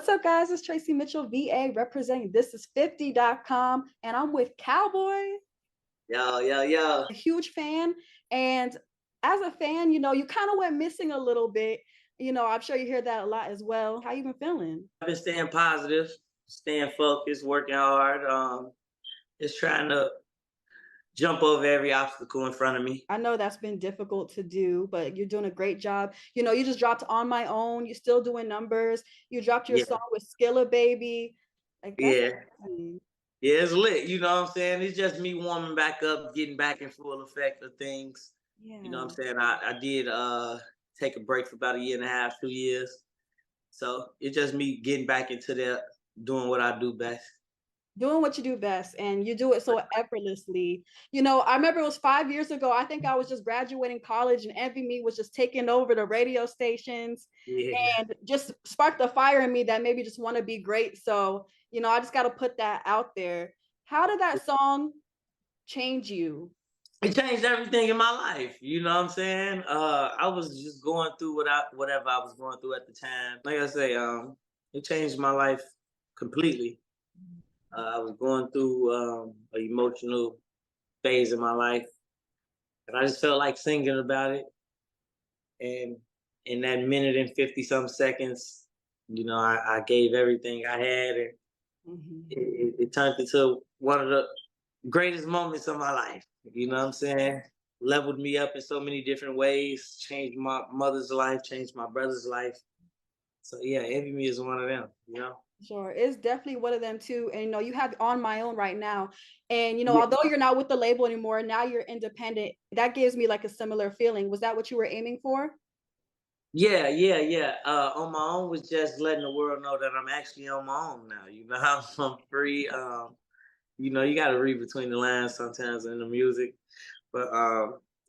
What's up, guys? It's Tracy Mitchell, VA, representing thisis50.com, and I'm with Calboy. Yo, yo, yo. A huge fan. And as a fan, you kind of went missing a little bit. I'm sure you hear that a lot as well. How you been feeling? I've been staying positive, staying focused, working hard. Just trying to jump over every obstacle in front of me. I know that's been difficult to do, but you're doing a great job. You just dropped On My Own. You're still doing numbers. You dropped your Yeah, song with Skilla Baby. Like, that's yeah, amazing. yeah. It's lit. You know what I'm saying? It's just me warming back up, getting back in full effect of things. You know what Yeah. I'm saying? I did take a break for about a year and a half, 2 years. So it's just me getting back into that, doing what I do best. Doing what you do best, and you do it so effortlessly. I remember it was 5 years ago. I think I was just graduating college, and Envy Me was just taking over the radio stations Yeah. and just sparked the fire in me that maybe just want to be great. So, I just got to put that out there. How did that song change you? It changed everything in my life. You know what I'm saying? I was just going through whatever I was going through at the time. Like I say, it changed my life completely. I was going through an emotional phase in my life, and I just felt like singing about it. And in that minute and 50 some seconds, I gave everything I had, and Mhm. it turned into one of the greatest moments of my life. You know what I'm saying? Leveled me up in so many different ways, changed my mother's life, changed my brother's life. So yeah, Envy Me is one of them. Sure, it's definitely one of them too. And you have On My Own right now. And Yeah, although you're not with the label anymore, now you're independent. That gives me like a similar feeling. Was that what you were aiming for? yeah. On My Own was just letting the world know that I'm actually on my own now. I'm free. You gotta read between the lines sometimes in the music. But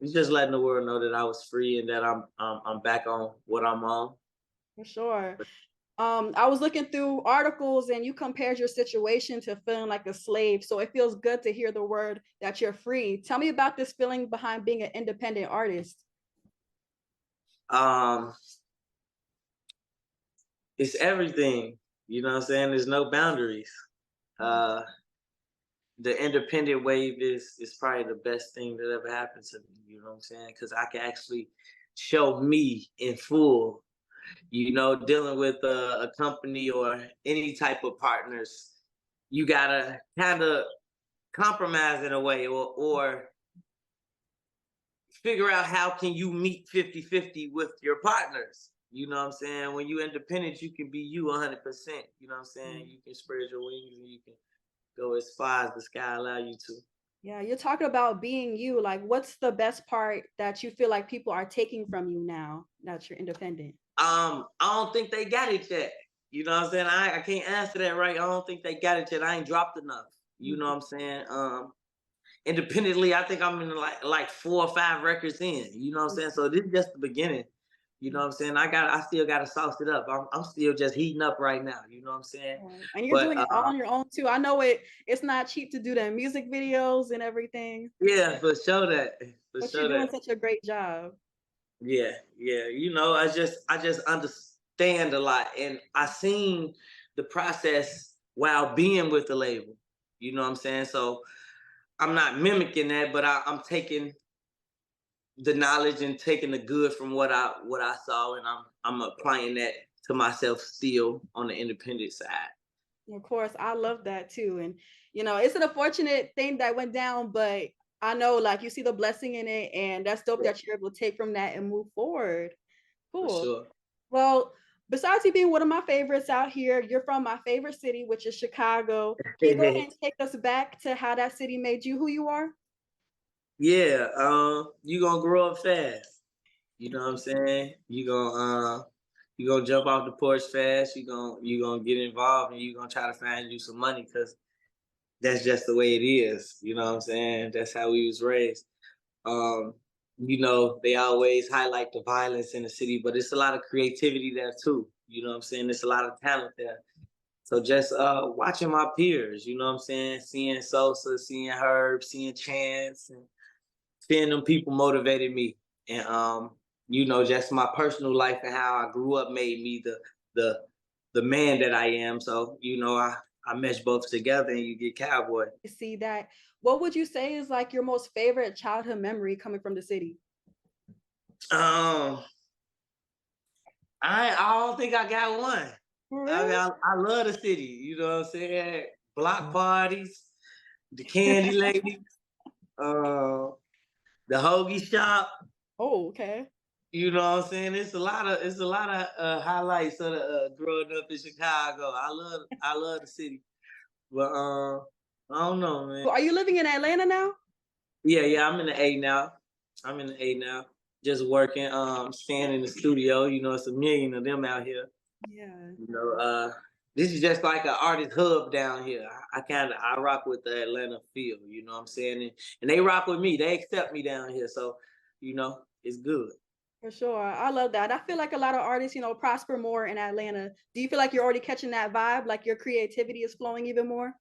it's just letting the world know that I was free and that I'm back on what I'm on. For sure. I was looking through articles and you compared your situation to feeling like a slave. So it feels good to hear the word that you're free. Tell me about this feeling behind being an independent artist. Um, it's everything. You know what I'm saying? There's no boundaries. Uh, the independent wave is probably the best thing that ever happened to me. You know what I'm saying? Because I can actually show me in full. Dealing with a company or any type of partners, you gotta kind of compromise in a way, or figure out how can you meet 50-50 with your partners. You know what I'm saying? When you're independent, you can be you 100%. You know what I'm saying? You can spread your wings and you can go as far as the sky allow you to. Yeah, you're talking about being you. Like, what's the best part that you feel like people are taking from you now that you're independent? I don't think they got it yet. You know what I'm saying? I can't answer that right. I don't think they got it yet. I ain't dropped enough. You know what I'm saying? Independently, I think I'm in like 4 or 5 records in. You know what I'm saying? So this is just the beginning. You know what I'm saying? I still gotta sauce it up. I'm still just heating up right now. You know what I'm saying? Right. And you're But doing it all on your own too. I know it's not cheap to do the music videos and everything, yeah, for sure that. For but you're sure doing that. such a great job. Yeah. I just understand a lot, and I seen the process while being with the label. You know what I'm saying? So I'm not mimicking that, but I'm taking the knowledge and taking the good from what I saw, and I'm applying that to myself still on the independent side. Of course, I love that too. And it's an unfortunate thing that went down, but I know like you see the blessing in it, and that's dope Yeah, that you're able to take from that and move forward. for Cool. sure. Well, besides you being one of my favorites out here, you're from my favorite city, which is Chicago. Can you go ahead and take us back to how that city made you who you are? Yeah, you gonna grow up fast. You know what I'm saying? You gonna jump off the porch fast. You gonna get involved, and you gonna try to find you some money because that's just the way it is. You know what I'm saying? That's how we was raised. Um, they always highlight the violence in the city, but it's a lot of creativity there too. You know what I'm saying? There's a lot of talent there. So just watching my peers, you know what I'm saying? Seeing Sosa, seeing Herb, seeing Chance, and seeing them people motivated me. And just my personal life and how I grew up made me the the man that I am. So, I mesh both together and you get Calboy. See that. What would you say is like your most favorite childhood memory coming from the city? Um, I don't think I got one. For I mean, real? I love the city. You know what I'm saying? Block parties, the candy lady, uh, the hoagie shop. Oh, okay. You know what I'm saying? It's a lot of highlights of the growing up in Chicago. I love the city, but I don't know, man. So are you living in Atlanta now? Yeah, I'm in the A now. I'm in the A now. Just working, staying in the studio. It's a million of them out here. Yeah. You know, this is just like an artist hub down here. I rock with the Atlanta feel. You know what I'm saying? And they rock with me. They accept me down here, so it's good. For sure. I love that. I feel like a lot of artists, prosper more in Atlanta. Do you feel like you're already catching that vibe? Like your creativity is flowing even more?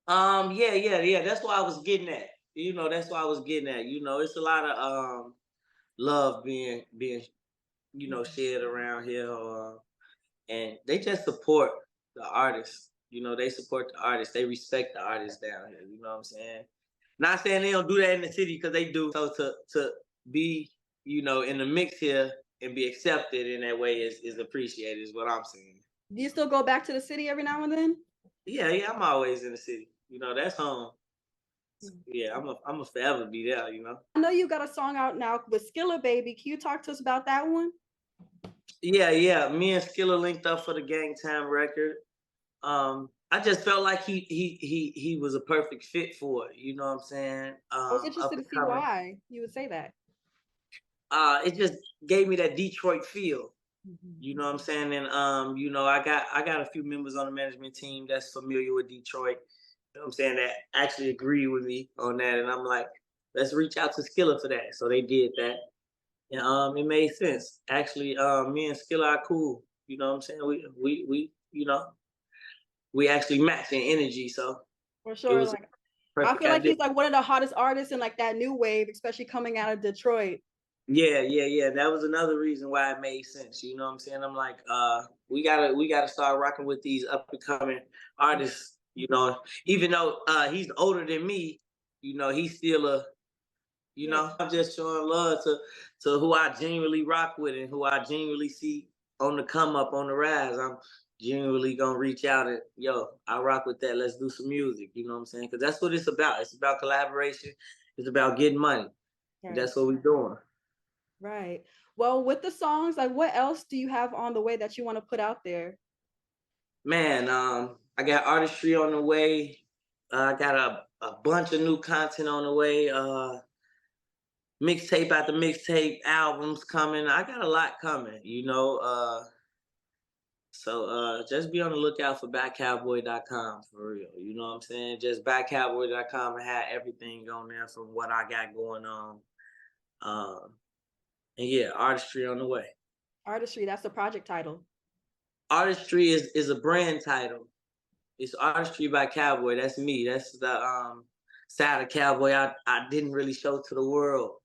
Yeah. That's why I was getting at. That's why I was getting at. It's a lot of love being shared around here, and they just support the artists. They support the artists. They respect the artists down here. You know what I'm saying? Not saying they don't do that in the city because they do. So to be in the mix here and be accepted in that way is appreciated. Is what I'm saying. Do you still go back to the city every now and then? Yeah. I'm always in the city. That's home. Mm. Yeah, I'm a forever be there. I know you got a song out now with Skilla Baby. Can you talk to us about that one? Yeah. Me and Skilla linked up for the Gang Time record. I just felt like he was a perfect fit for it. You know what I'm saying? I was Up interested to and see coming. why you would say that. It just gave me that Detroit feel. Mhm. You know what I'm saying? And I got a few members on the management team that's familiar with Detroit. You know what I'm saying, that actually agree with me on that. And I'm like, let's reach out to Skilla for that. So they did that. And it made sense. Actually, me and Skilla are cool. You know what I'm saying? We actually match in energy. So For it sure. was a Like I perfect feel like idea. he's like one of the hottest artists in like that new wave, especially coming out of Detroit. Yeah. That was another reason why it made sense. You know what I'm saying? I'm like, we gotta start rocking with these up and coming artists. Even though he's older than me, he's still Yeah. I'm just showing love to who I genuinely rock with and who I genuinely see on the come up, on the rise. I'm genuinely gonna reach out and I rock with that. Let's do some music. You know what I'm saying? Because that's what it's about. It's about collaboration. It's about getting money. Right. That's what we're doing. Right. Well, with the songs, like what else do you have on the way that you want to put out there? Man, I got artistry on the way. I got a bunch of new content on the way. Mixtape after mixtape, albums coming. I got a lot coming. So just be on the lookout for backcowboy.com for real. You know what I'm saying? Just backcowboy.com and have everything on there from what I got going on. Um, and yeah, artistry on the way. Artistry, that's the project title. Artistry is a brand title. It's artistry by Cowboy. That's me. That's the side of Cowboy I didn't really show to the world,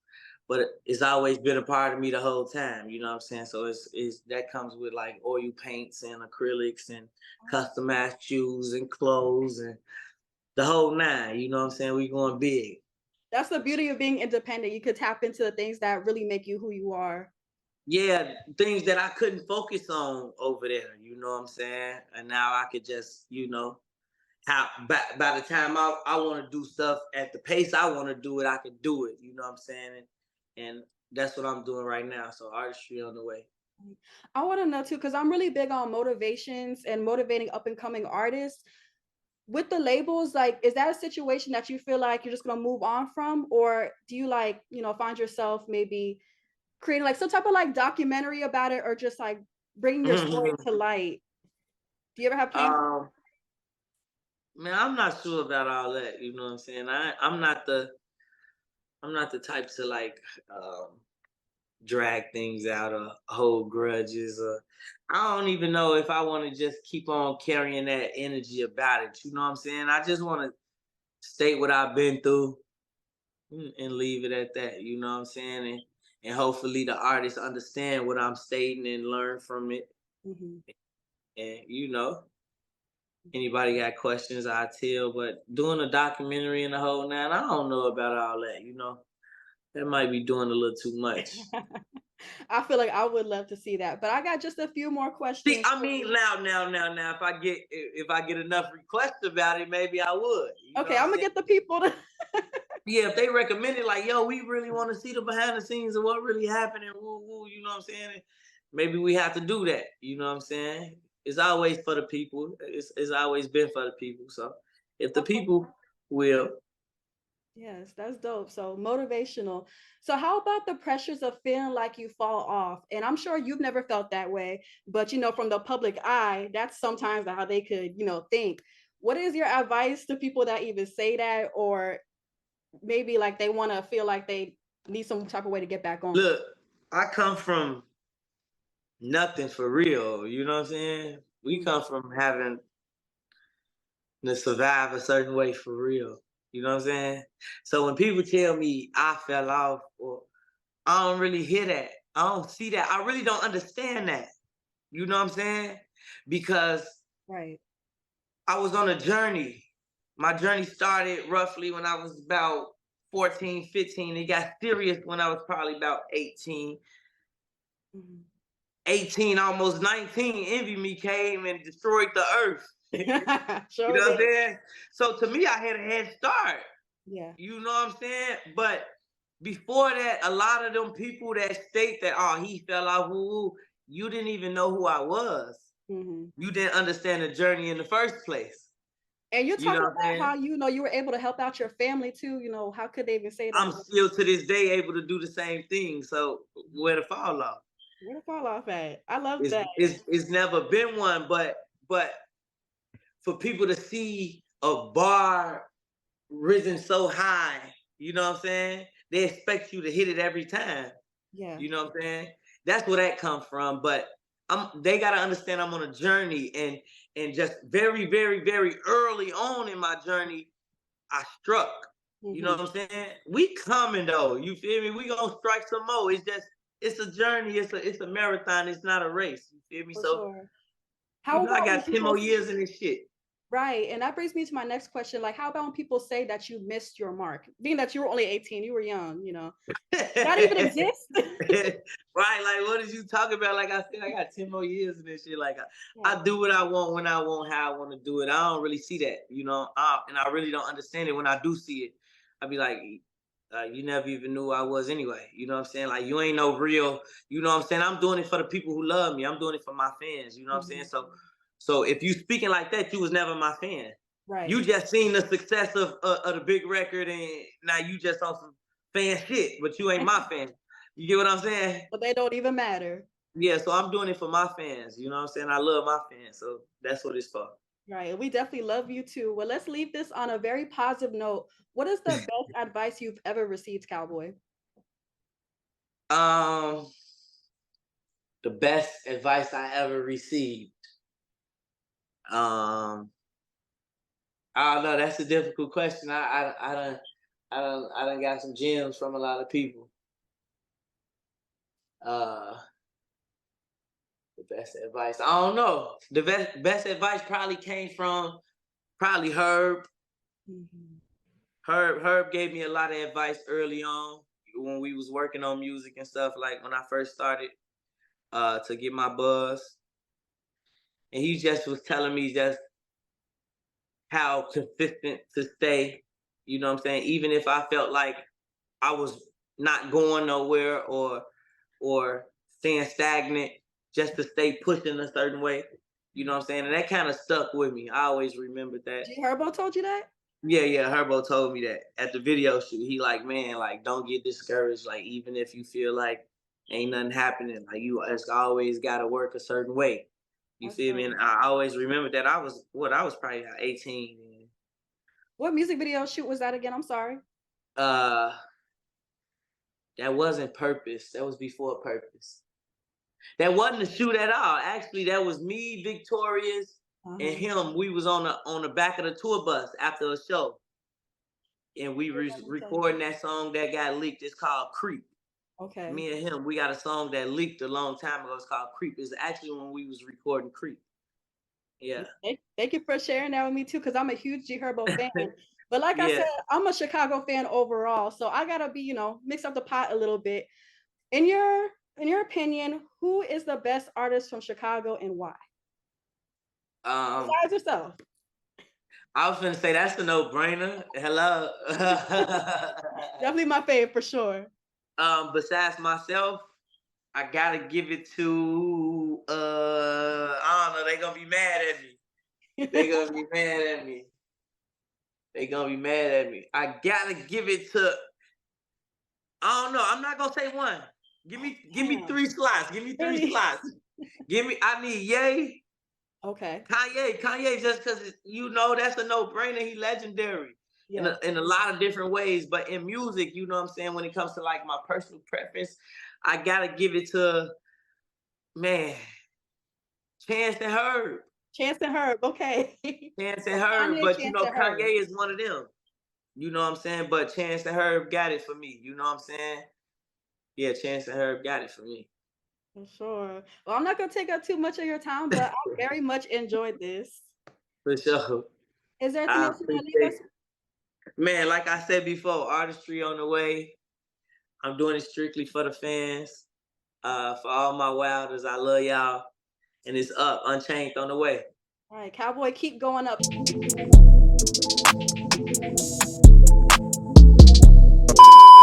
but it's always been a part of me the whole time. You know what I'm saying? So it's that comes with like oil paints and acrylics and customized shoes and clothes and the whole nine. You know what I'm saying? We going big. That's the beauty of being independent. You could tap into the things that really make you who you are. Yeah, things that I couldn't focus on over there. You know what I'm saying? And now I could just how by the time I want to do stuff at the pace I want to do it, I can do it. You know what I'm saying? And that's what I'm doing right now. So artistry on the way. I want to know too, because I'm really big on motivations and motivating up and coming artists. With the labels, like, is that a situation that you feel like you're just gonna move on from, or do you like, find yourself maybe creating like some type of like documentary about it, or just like bringing your story to light? Do you ever have plans? um, Man, I'm not sure about all that. You know what I'm saying? I'm not the type to like um drag things out or hold grudges or I don't even know if I want to just keep on carrying that energy about it. You know what I'm saying? I just want to state what I've been through and leave it at that. You know what I'm saying? And hopefully the artists understand what I'm stating and learn from it. Mhm. And anybody got questions, I tell. But doing a documentary and the whole nine, I don't know about all that. That might be doing a little too much. I feel like I would love to see that, but I got just a few more See, questions. I mean, now, if I get enough requests about it, maybe I would. You know Okay, what I'm I'm gonna saying? get the people to. Yeah, if they recommend it, like, yo, we really want to see the behind the scenes of what really happened, and woo woo, you know what I'm saying? Maybe we have to do that. You know what I'm saying? It's always for the people. It's always been for the people. So if the Okay. people will. Yes, that's dope. So motivational. So how about the pressures of feeling like you fall off? And I'm sure you've never felt that way, but from the public eye, that's sometimes how they could, think. What is your advice to people that even say that, or maybe like they want to feel like they need some type of way to get back on? Look, I come from nothing for real. You know what I'm saying? We Mm. come from having to survive a certain way for real. You know what I'm saying? So when people tell me I fell off, or I don't really hear that. I don't see that. I really don't understand that. You know what I'm saying? Because Right. I was on a journey. My journey started roughly when I was about 14, 15. It got serious when I was probably about 18. Mhm. 18, almost 19, Envy Me came and destroyed the earth. You Sure know what I'm did. saying? So to me, I had a head start. Yeah. You know what I'm saying? But before that, a lot of them people that state that, oh, he fell off, woo woo, you didn't even know who I was. Hmm. You didn't understand the journey in the first place. And you You talked know what I'm about how saying? you were able to help out your family too. How could they even say that? I'm still to this day able to do the same thing. So where to fall off? Where to fall off at? I love It's, that. it's, it's never been one, but for people to see a bar risen so high, you know what I'm saying? They expect you to hit it every time. Yeah. You know what I'm saying? That's where that comes from. But they gotta understand I'm on a journey, and just very, very, very early on in my journey, I struck. You know Hmm. what I'm saying? We coming though. You feel me? We gonna strike some more. It's a journey. It's a marathon. It's not a race. You feel me? For So sure. How I about when got 10 people more years in this shit. right? And that brings me to my next question. Like, how about when people say that you missed your mark? Being that you were only 18, you were young, that even exists? Right, like what did you talk about? Like I said, I got 10 more years in this shit. Like Yeah. I do what I want when I want, how I want to do it. I don't really see that, and I really don't understand it. When I do see it, I be like, you never even knew who I was anyway. You know what I'm saying? Like you ain't no real, you know what I'm saying? I'm doing it for the people who love me. I'm doing it for my fans. You know what I'm saying? Mhm. So if you speaking like that, you was never my fan. You Right. just seen the success of the big record, and now you just on some fan shit, but you ain't my fan. You get what I'm saying? But they don't even matter. Yeah, so I'm doing it for my fans. You know what I'm saying? I love my fans, so that's what it's for. Right. We definitely love you too. Well, let's leave this on a very positive note. What is the best advice you've ever received, Cowboy? Um, the best advice I ever received. Um, I don't know. That's a difficult question. I done got some gems from a lot of people. Uh, the best advice. I don't know. The best advice probably came from probably Herb. Mhm. Herb gave me a lot of advice early on when we was working on music and stuff. Like when I first started to get my buzz, and he just was telling me just how consistent to stay. You know what I'm saying? Even if I felt like I was not going nowhere, or staying stagnant, just to stay pushing a certain way. You know what I'm saying? And that kind of stuck with me. I always remembered that. G Herbo told you that? Yeah, Herbo told me that at the video shoot. He like, man, like don't get discouraged. Like even if you feel like ain't nothing happening, like you just always gotta work a certain way. You That's feel me? dope. And I always remember that I was probably like 18. What music video shoot was that again? I'm sorry. Uh that wasn't Purpose. That was before Purpose. That wasn't a shoot at all. Actually, that was me, Victorious, and Uh-huh. him. We was on the back of the tour bus after a show, and we Yeah, was let me tell you. recording that song that got leaked. It's called Creep. Okay. Me and him, we got a song that leaked a long time ago. It's called Creep. It's actually when we was recording Creep. Yeah. Thank you for sharing that with me too, because I'm a huge G Herbo fan. But like I Yeah. said, I'm a Chicago fan overall, so I gotta be, mix up the pot a little bit. In your opinion, who is the best artist from Chicago and why? Um, Besides yourself. I was gonna say that's a no-brainer. Hello. Definitely my favorite for sure. Besides myself, I gotta give it to I don't know, they gonna be mad at me. They gonna be mad at me. They gonna be mad at me. I gotta give it to I don't know. I'm not gonna say one. Give me Damn. 3 slots. Give me three Really? slots. I need Ye, Okay. Kanye, just because that's a no-brainer. He legendary in Yeah. a lot of different ways. But in music, you know what I'm saying, when it comes to like my personal preference, I gotta give it to man, Chance and Herb. Chance and Herb. Okay. Chance and So Herb, Kanye, but Chance and Herb. Kanye is one of them. You know what I'm saying? But Chance and Herb got it for me. You know what I'm saying? Yeah, Chance and Herb got it for me. For sure. Well, I'm not gonna take up too much of your time, but I very much enjoyed this. For sure. Is there anything I else you want to leave appreciate us? it. Man, like I said before, artistry on the way. I'm doing it strictly for the fans. For all my wilders, I love y'all. And it's up, Unchained on the way. All right, Cowboy, keep going up.